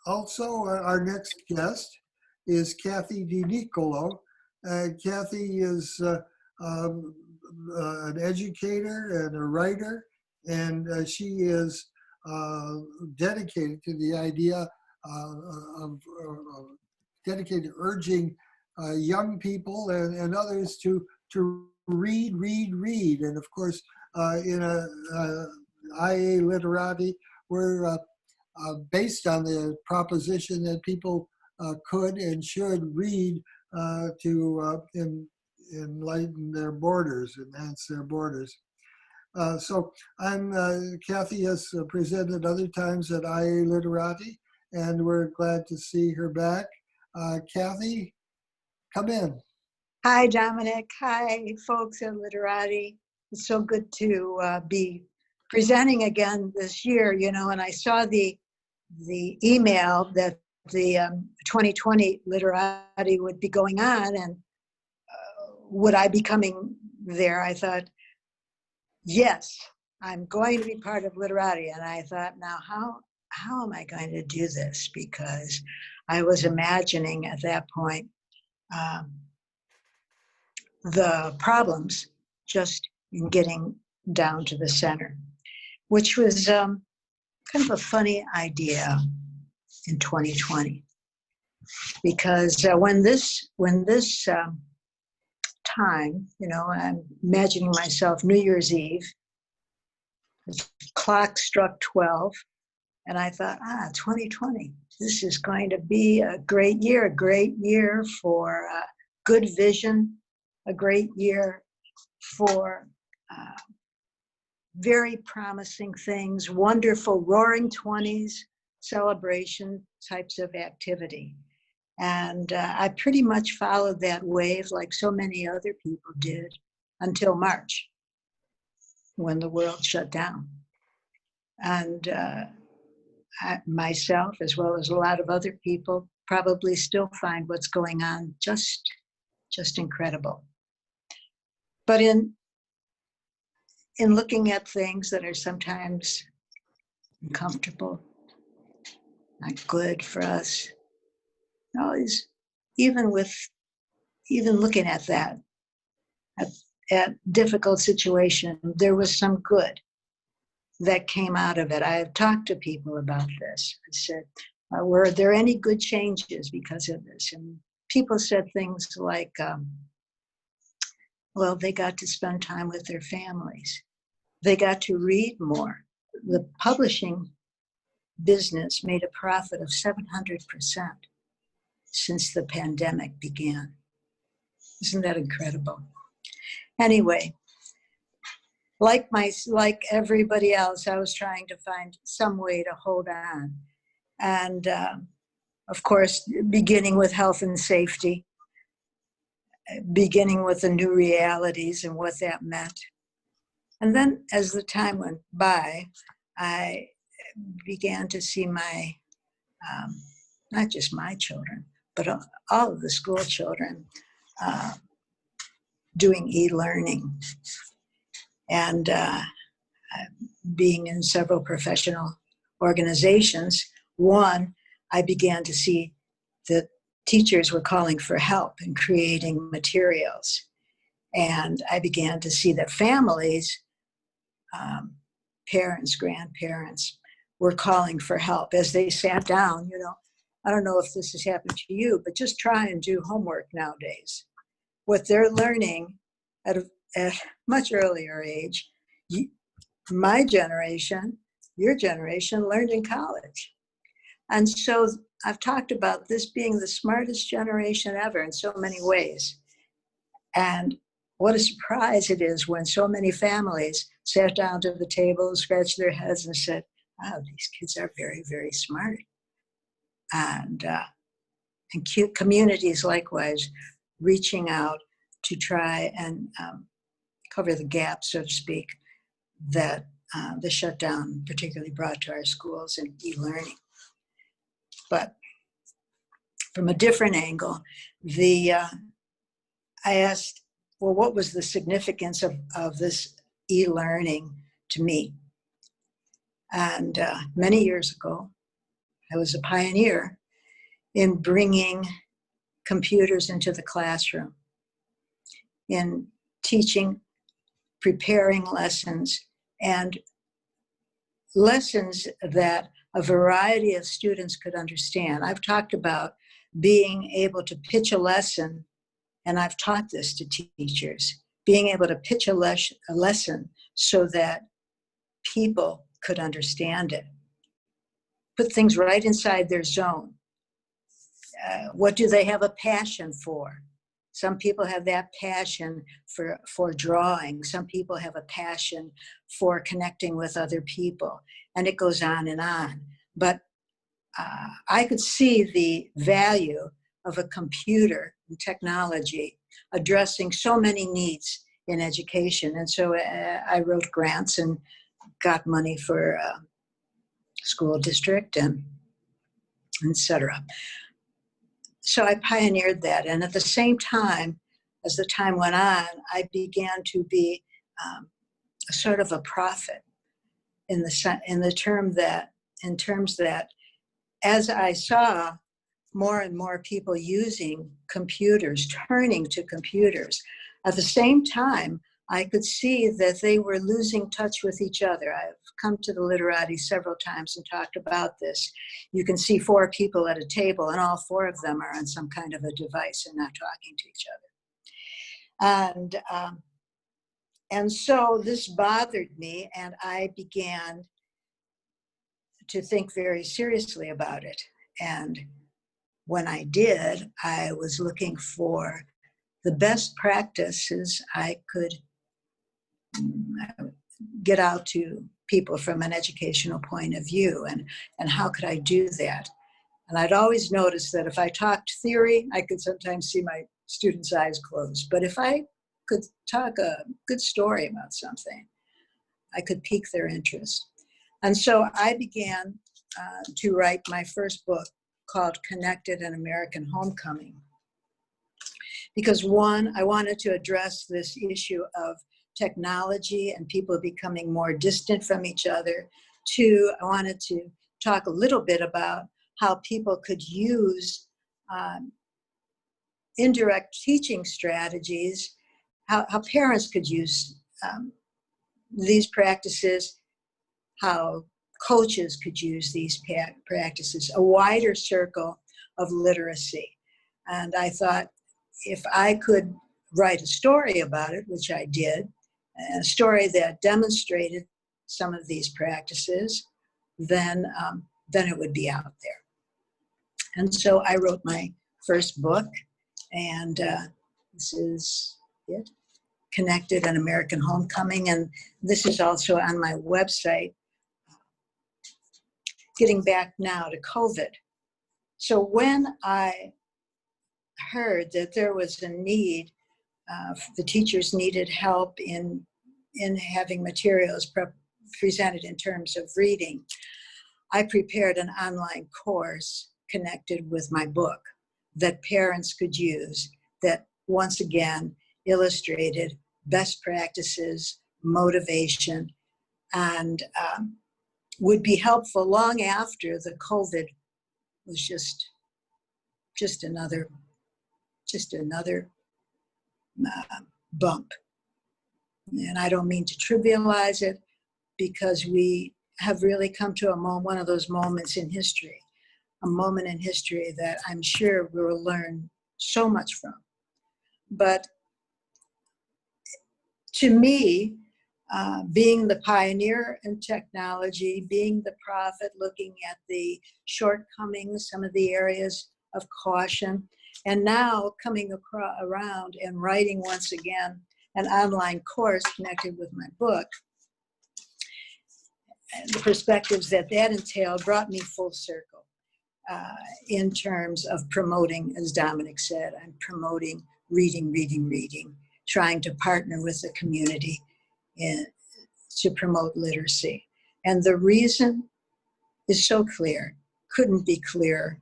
Also, our next guest is K.F.DeNICOLO. Kathy is an educator and a writer, and she is dedicated to the idea of dedicated to urging young people and others to read, read, read. And of course, in IA Literati, we're based on the proposition that people could and should read to enlighten their borders, enhance their borders. So Kathy has presented other times at IA Literati, and we're glad to see her back. Kathy, come in. Hi, Dominic. Hi, folks at Literati. It's so good to be presenting again this year, you know, and I saw the email that the 2020 Literati would be going on, and would I be coming there? I thought, yes, I'm going to be part of Literati. And I thought, now how am I going to do this? Because I was imagining at that point the problems just in getting down to the center, which was kind of a funny idea in 2020. Because when this time, you know, I'm imagining myself New Year's Eve, the clock struck 12, and I thought, 2020, this is going to be a great year for good vision, a great year for very promising things, wonderful roaring 20s, celebration types of activity. And I pretty much followed that wave like so many other people did until March, when the world shut down. And myself, as well as a lot of other people, probably still find what's going on just incredible. But in looking at things that are sometimes uncomfortable, not good for us, always, even looking at that, at difficult situation, there was some good that came out of it. I have talked to people about this. I said, were there any good changes because of this? And people said things like, well, they got to spend time with their families. They got to read more. The publishing business made a profit of 700% since the pandemic began. Isn't that incredible? Anyway, like everybody else, I was trying to find some way to hold on. And of course, beginning with health and safety, beginning with the new realities and what that meant. And then as the time went by, I began to see my, not just my children, but all of the school children doing e-learning. And being in several professional organizations, one, I began to see that teachers were calling for help in creating materials. And I began to see that families, parents, grandparents, were calling for help as they sat down. You know, I don't know if this has happened to you, but just try and do homework nowadays. What they're learning at a much earlier age, my generation, your generation learned in college. And so I've talked about this being the smartest generation ever in so many ways. And what a surprise it is when so many families sat down to the table, scratched their heads and said, wow, these kids are very, very smart. And communities likewise reaching out to try and cover the gap, so to speak, that the shutdown particularly brought to our schools and e-learning. But from a different angle, I asked, well, what was the significance of this e-learning to me? And many years ago, I was a pioneer in bringing computers into the classroom, in teaching, preparing lessons, and lessons that a variety of students could understand. I've talked about being able to pitch a lesson, and I've taught this to teachers, being able to pitch a lesson so that people could understand it. Put things right inside their zone. What do they have a passion for? Some people have that passion for drawing. Some people have a passion for connecting with other people. And it goes on and on. But I could see the value of a computer and technology addressing so many needs in education. And so I wrote grants and got money for school district and et cetera. So I pioneered that. And at the same time, as the time went on, I began to be a sort of a prophet in terms that as I saw more and more people using computers, turning to computers, at the same time, I could see that they were losing touch with each other. I've come to the Literati several times and talked about this. You can see 4 people at a table and all 4 of them are on some kind of a device and not talking to each other. And so this bothered me, and I began to think very seriously about it. And when I did, I was looking for the best practices I could get out to people from an educational point of view, and how could I do that? And I'd always noticed that if I talked theory, I could sometimes see my students' eyes close. But if I could talk a good story about something, I could pique their interest. And so I began to write my first book called Connected: An American Homecoming. Because 1, I wanted to address this issue of technology and people becoming more distant from each other. 2, I wanted to talk a little bit about how people could use indirect teaching strategies, how parents could use these practices, how coaches could use these practices, a wider circle of literacy. And I thought, if I could write a story about it, which I did, a story that demonstrated some of these practices, then it would be out there. And so I wrote my first book, and this is it, Connected: An American Homecoming. And this is also on my website. Getting back now to COVID. So when I heard that there was a need, the teachers needed help in having materials presented in terms of reading, I prepared an online course connected with my book that parents could use, that once again illustrated best practices, motivation, and would be helpful long after the COVID was just another bump. And I don't mean to trivialize it, because we have really come to one of those moments in history, a moment in history that I'm sure we will learn so much from. But to me, being the pioneer in technology, being the prophet, looking at the shortcomings, some of the areas of caution, and now coming around and writing once again an online course connected with my book, the perspectives that entailed brought me full circle in terms of promoting, as Dominic said, I'm promoting reading, trying to partner with the community to promote literacy. And the reason is so clear, couldn't be clearer.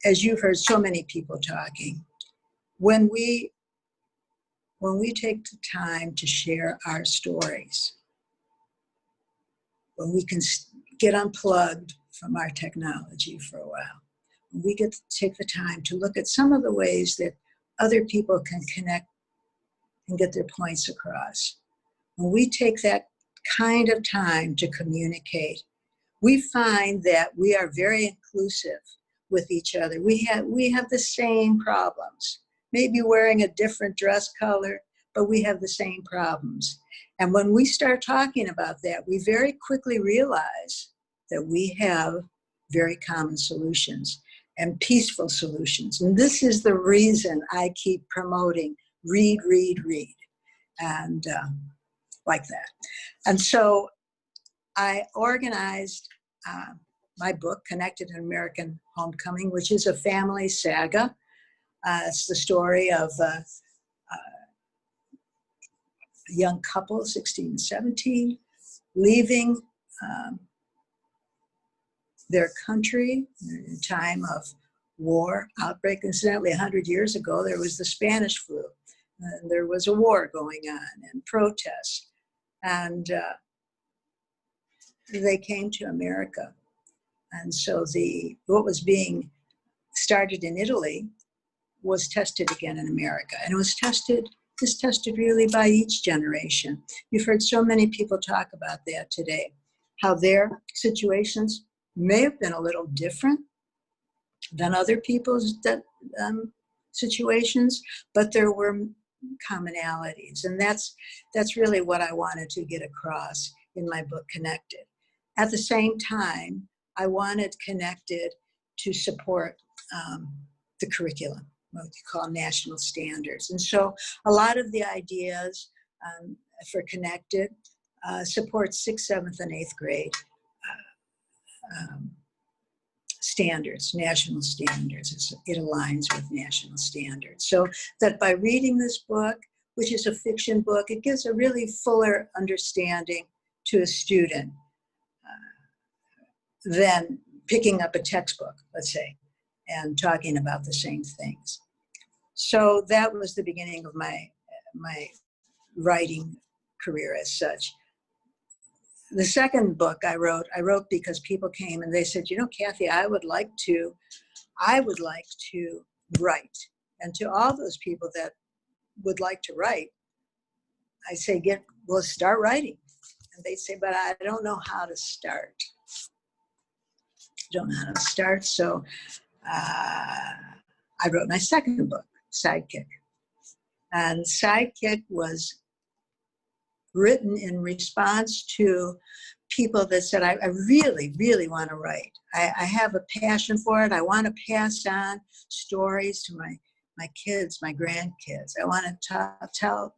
As you've heard so many people talking, when we take the time to share our stories, when we can get unplugged from our technology for a while. We get to take the time to look at some of the ways that other people can connect and get their points across. When we take that kind of time to communicate, we find that we are very inclusive with each other. We have the same problems, maybe wearing a different dress color, but we have the same problems. And when we start talking about that, we very quickly realize that we have very common solutions and peaceful solutions. And this is the reason I keep promoting read, read, read, and like that. And so I organized my book, Connected in American Homecoming, which is a family saga. It's the story of a young couple, 16 and 17, leaving their country in a time of war outbreak. Incidentally, 100 years ago, there was the Spanish flu. And there was a war going on and protests. And they came to America. And so what was being started in Italy was tested again in America. And it was tested really by each generation. You've heard so many people talk about that today, how their situations may have been a little different than other people's situations, but there were commonalities. And that's really what I wanted to get across in my book, Connected. At the same time, I wanted Connected to support the curriculum, what you call national standards. And so a lot of the ideas for Connected support 6th, 7th, and 8th grade standards, national standards. It aligns with national standards. So that by reading this book, which is a fiction book, it gives a really fuller understanding to a student than picking up a textbook, let's say, and talking about the same things. So that was the beginning of my writing career as such. The second book I wrote because people came and they said, you know, Kathy, I would like to write. And to all those people that would like to write, I say, start writing. And they say, but I don't know how to start. Don't know how to start. So I wrote my second book, Sidekick. And Sidekick was written in response to people that said, I really, really want to write. I have a passion for it. I want to pass on stories to my kids, my grandkids. I want to tell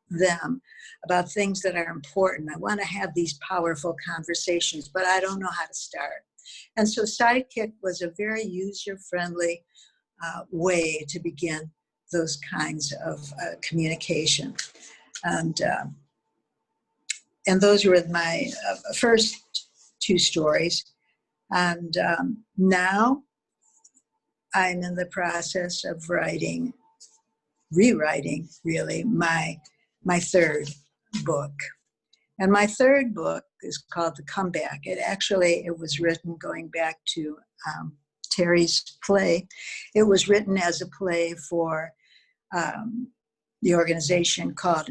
them about things that are important. I want to have these powerful conversations, but I don't know how to start. And so Sidekick was a very user-friendly way to begin those kinds of communication. And those were my first two stories. And now I'm in the process of rewriting, really, my third book. And my third book is called The Comeback. It was written going back to Terry's play. It was written as a play for the organization called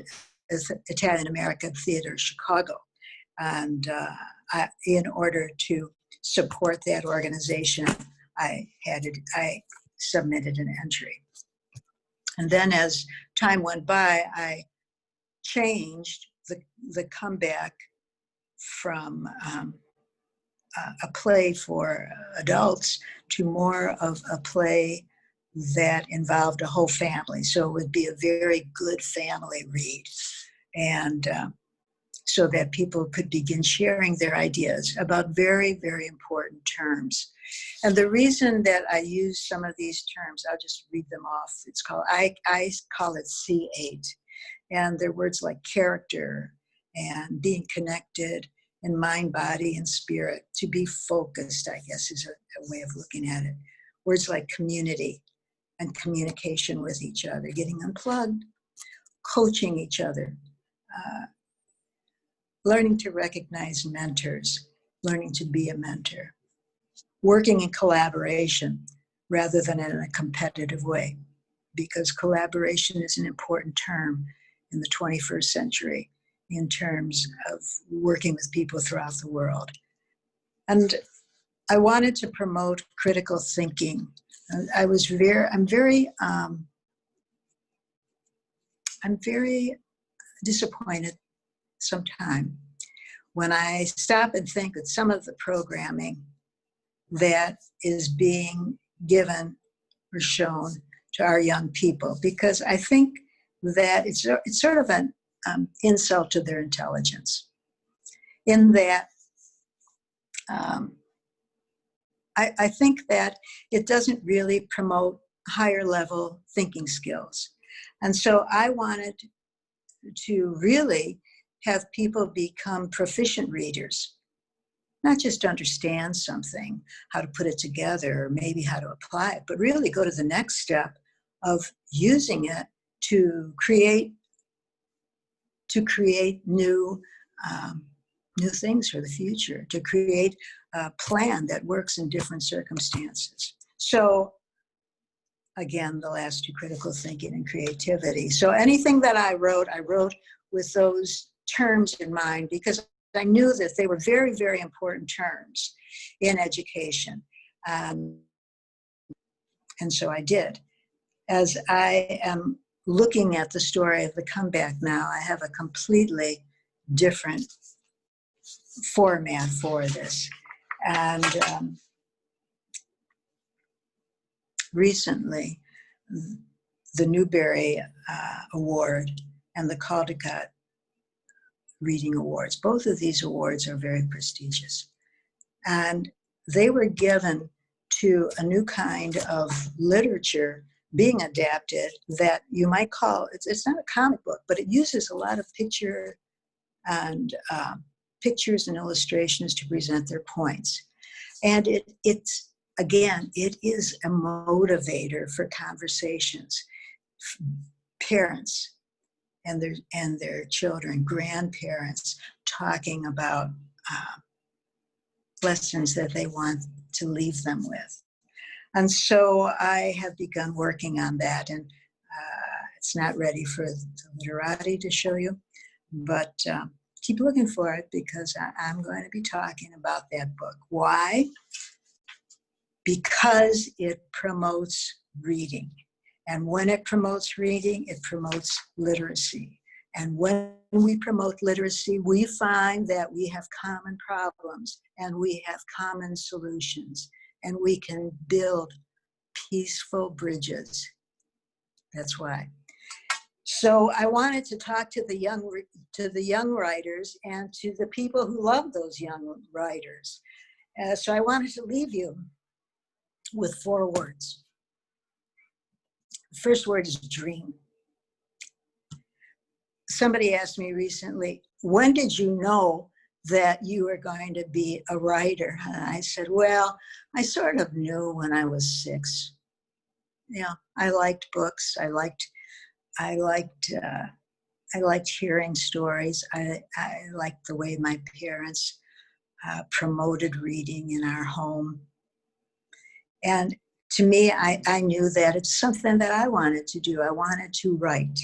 Italian American Theater Chicago. And in order to support that organization, I submitted an entry. And then as time went by, I changed the Comeback from a play for adults to more of a play that involved a whole family. So it would be a very good family read. And so that people could begin sharing their ideas about very, very important terms. And the reason that I use some of these terms, I'll just read them off. It's called, I call it C8. And they're words like character and being connected and mind, body, and spirit. To be focused, I guess, is a way of looking at it. Words like community and communication with each other, getting unplugged, coaching each other, learning to recognize mentors, learning to be a mentor, working in collaboration rather than in a competitive way, because collaboration is an important term in the 21st century in terms of working with people throughout the world. And I wanted to promote critical thinking. I'm very disappointed sometimes when I stop and think that some of the programming that is being given or shown to our young people, because I think that it's sort of an insult to their intelligence, in that I think that it doesn't really promote higher level thinking skills. And so I wanted to really have people become proficient readers, not just understand something, how to put it together, or maybe how to apply it, but really go to the next step of using it to create new things for the future, to create a plan that works in different circumstances. So again, the last two, critical thinking and creativity. So anything that I wrote with those terms in mind, because I knew that they were very, very important terms in education. And so I did. As I am looking at the story of the comeback now, I have a completely different format for this. And recently, the Newbery Award and the Caldecott Reading Awards, both of these awards are very prestigious. And they were given to a new kind of literature being adapted that you might call, it's not a comic book, but it uses a lot of pictures and illustrations to present their points. And it's again, it is a motivator for conversations. Parents and their children, grandparents, talking about lessons that they want to leave them with. And so I have begun working on that, and it's not ready for the Literati to show you, but keep looking for it, because I'm going to be talking about that book. Why? Because it promotes reading. And when it promotes reading, it promotes literacy. And when we promote literacy, we find that we have common problems and we have common solutions, and we can build peaceful bridges. That's why. So I wanted to talk to the young writers and to the people who love those young writers. So I wanted to leave you with 4 words. The first word is dream. Somebody asked me recently, when did you know that you were going to be a writer? And I said, well, I sort of knew when I was 6. Yeah, I liked books. I liked hearing stories. I liked the way my parents promoted reading in our home. And to me, I knew that it's something that I wanted to do. I wanted to write.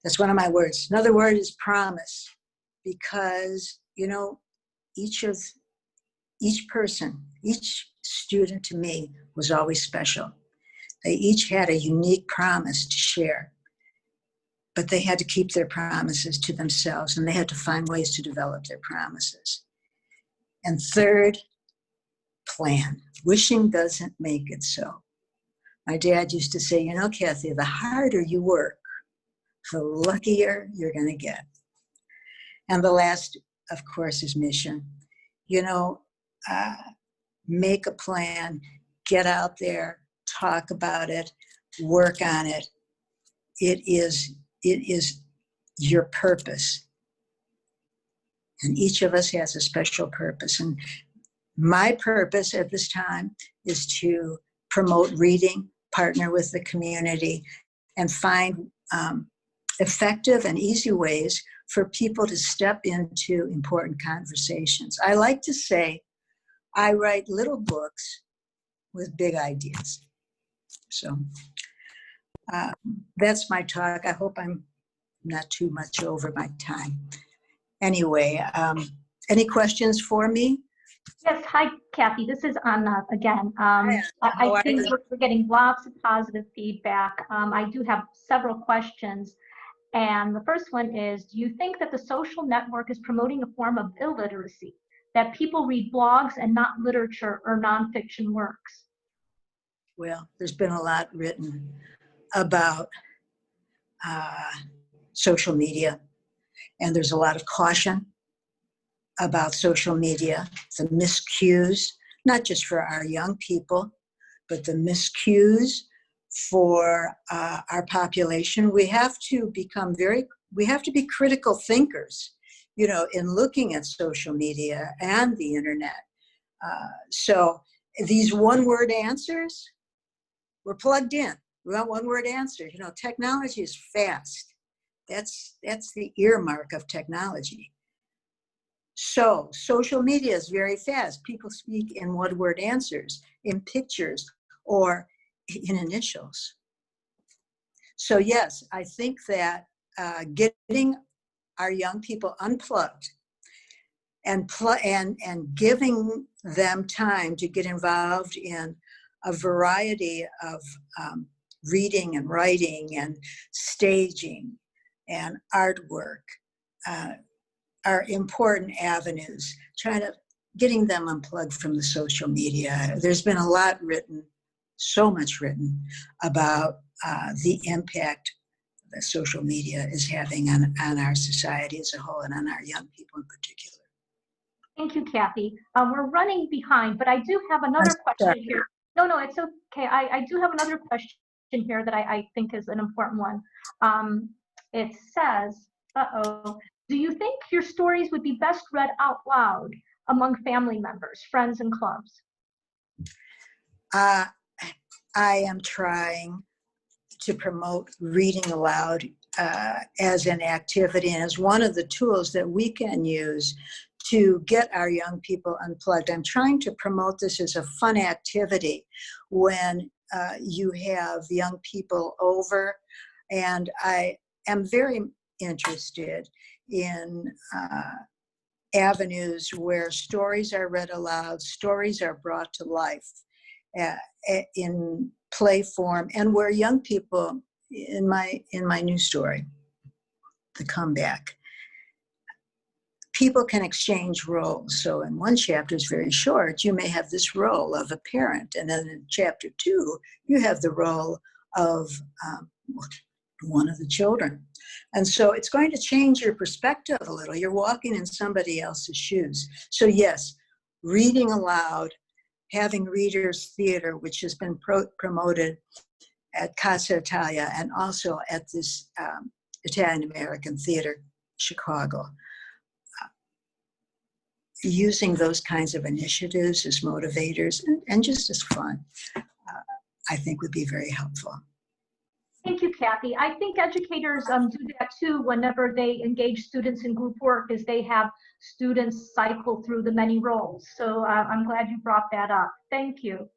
That's one of my words. Another word is promise, because, each person, each student to me was always special. They each had a unique promise to share, but they had to keep their promises to themselves, and they had to find ways to develop their promises. And third, plan. Wishing doesn't make it so. My dad used to say, Kathy, the harder you work, the luckier you're going to get. And the last, of course, is mission. Make a plan, get out there, talk about it, work on it. It is your purpose. And each of us has a special purpose. And my purpose at this time is to promote reading, partner with the community, and find effective and easy ways for people to step into important conversations. I like to say I write little books with big ideas. So that's my talk. I hope I'm not too much over my time. Anyway, any questions for me? Yes, hi, Kathy. This is Anna again. Hi, how I are think you? we're getting lots of positive feedback. I do have several questions. And the first one is, do you think that the social network is promoting a form of illiteracy, that people read blogs and not literature or nonfiction works? Well, there's been a lot written about social media, and there's a lot of caution about social media, the miscues, not just for our young people, but the miscues for our population. We have to be critical thinkers, in looking at social media and the internet. So these one-word answers, we're plugged in. We want one-word answers. Technology is fast. That's the earmark of technology. So social media is very fast. People speak in one-word answers, in pictures, or in initials. So yes, I think that getting our young people unplugged and giving them time to get involved in a variety of reading and writing and staging and artwork are important avenues, getting them unplugged from the social media. There's been a lot written, so much written about the impact that social media is having on our society as a whole and on our young people in particular. Thank you, Kathy. We're running behind, but I do have another question here. No, it's okay. I do have another question here that I think is an important one. It says, do you think your stories would be best read out loud among family members, friends, and clubs? I am trying to promote reading aloud as an activity and as one of the tools that we can use to get our young people unplugged. I'm trying to promote this as a fun activity when you have young people over, and I am very interested in avenues where stories are read aloud, stories are brought to life in play form, and where young people, in my new story, The Comeback, people can exchange roles. So in one chapter, it's very short, you may have this role of a parent, and then in chapter 2, you have the role of one of the children. And so it's going to change your perspective a little. You're walking in somebody else's shoes. So yes, reading aloud, having readers theater, which has been promoted at Casa, Italia, and also at this Italian American Theater, Chicago. Using those kinds of initiatives as motivators and just as fun, I think would be very helpful. Thank you, Kathy. I think educators do that too whenever they engage students in group work, is they have students cycle through the many roles. So I'm glad you brought that up. Thank you.